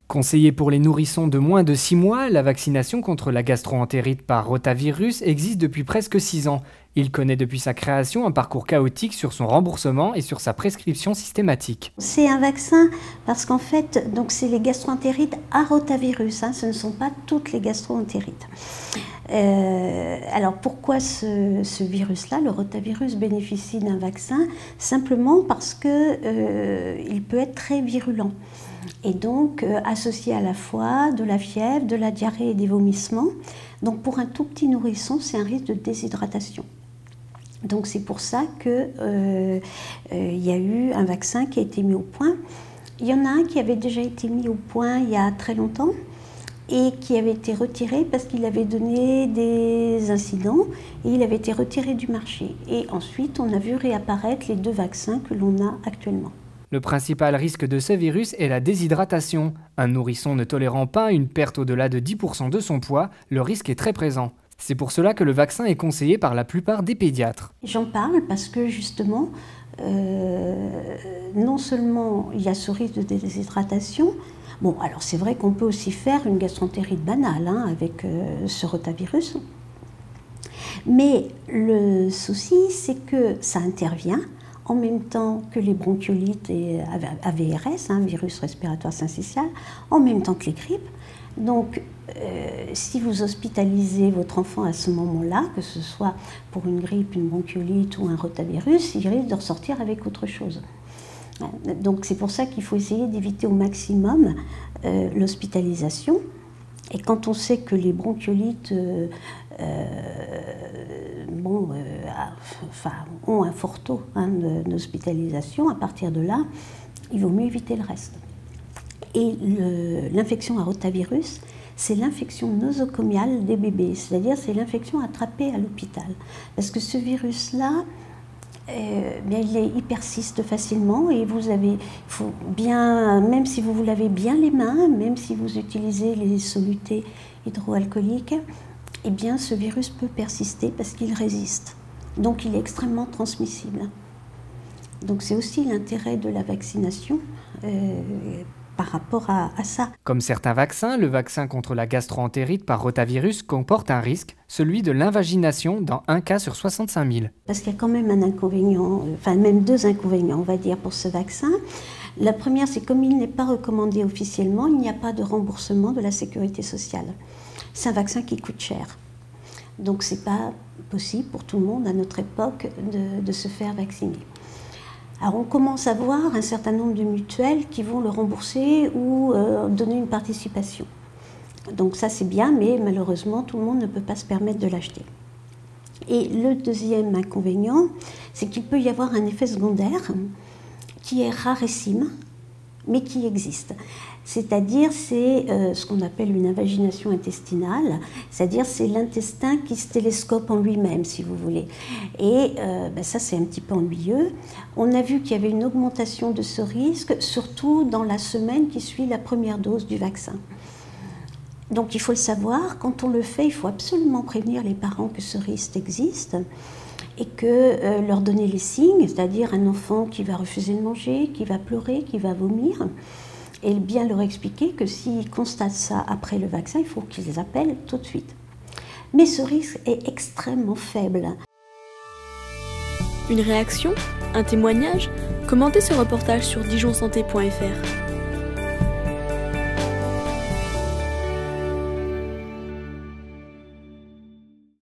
Conseillée pour les nourrissons de moins de 6 mois, la vaccination contre la gastro-entérite par rotavirus existe depuis presque 6 ans. Il connaît depuis sa création un parcours chaotique sur son remboursement et sur sa prescription systématique. C'est un vaccin parce qu'en fait, donc c'est les gastro-entérites à rotavirus, ce ne sont pas toutes les gastro-entérites. Alors pourquoi ce virus-là, le rotavirus, bénéficie d'un vaccin? Simplement parce qu'il peut être très virulent. Et donc associé à la fois de la fièvre, de la diarrhée et des vomissements. Donc pour un tout petit nourrisson, c'est un risque de déshydratation. Donc c'est pour ça qu'il y a eu un vaccin qui a été mis au point. Il y en a un qui avait déjà été mis au point il y a très longtemps et qui avait été retiré parce qu'il avait donné des incidents et il avait été retiré du marché. Et ensuite, on a vu réapparaître les 2 vaccins que l'on a actuellement. Le principal risque de ce virus est la déshydratation. Un nourrisson ne tolérant pas une perte au-delà de 10% de son poids, le risque est très présent. C'est pour cela que le vaccin est conseillé par la plupart des pédiatres. J'en parle parce que justement, non seulement il y a ce risque de déshydratation, bon alors c'est vrai qu'on peut aussi faire une gastroentérite banale avec ce rotavirus, mais le souci c'est que ça intervient en même temps que les bronchiolites et AVRS, virus respiratoire syncytial, en même temps que les grippes. Donc, si vous hospitalisez votre enfant à ce moment-là, que ce soit pour une grippe, une bronchiolite ou un rotavirus, il risque de ressortir avec autre chose. Donc, c'est pour ça qu'il faut essayer d'éviter au maximum l'hospitalisation. Et quand on sait que les bronchiolites ont un fort taux d'hospitalisation, à partir de là, il vaut mieux éviter le reste. Et l'infection à rotavirus, c'est l'infection nosocomiale des bébés, c'est-à-dire c'est l'infection attrapée à l'hôpital. Parce que ce virus-là, il persiste facilement et faut bien, même si vous vous lavez bien les mains, même si vous utilisez les solutés hydroalcooliques, eh bien ce virus peut persister parce qu'il résiste. Donc il est extrêmement transmissible. Donc c'est aussi l'intérêt de la vaccination par rapport à ça. Comme certains vaccins, le vaccin contre la gastro-entérite par rotavirus comporte un risque, celui de l'invagination dans 1 cas sur 65 000. Parce qu'il y a quand même un inconvénient, enfin même 2 inconvénients on va dire pour ce vaccin. La première, c'est comme il n'est pas recommandé officiellement, il n'y a pas de remboursement de la sécurité sociale. C'est un vaccin qui coûte cher. Donc c'est pas possible pour tout le monde à notre époque de se faire vacciner. Alors on commence à voir un certain nombre de mutuelles qui vont le rembourser ou donner une participation. Donc ça c'est bien, mais malheureusement tout le monde ne peut pas se permettre de l'acheter. Et le deuxième inconvénient, c'est qu'il peut y avoir un effet secondaire qui est rarissime, mais qui existe. C'est-à-dire c'est ce qu'on appelle une invagination intestinale, c'est-à-dire c'est l'intestin qui se télescope en lui-même, si vous voulez. Et ça c'est un petit peu ennuyeux. On a vu qu'il y avait une augmentation de ce risque, surtout dans la semaine qui suit la première dose du vaccin. Donc il faut le savoir, quand on le fait, il faut absolument prévenir les parents que ce risque existe et que leur donner les signes, c'est-à-dire un enfant qui va refuser de manger, qui va pleurer, qui va vomir, et bien leur expliquer que s'ils constatent ça après le vaccin, il faut qu'ils les appellent tout de suite. Mais ce risque est extrêmement faible. Une réaction? Un témoignage? Commentez ce reportage sur dijonsanté.fr.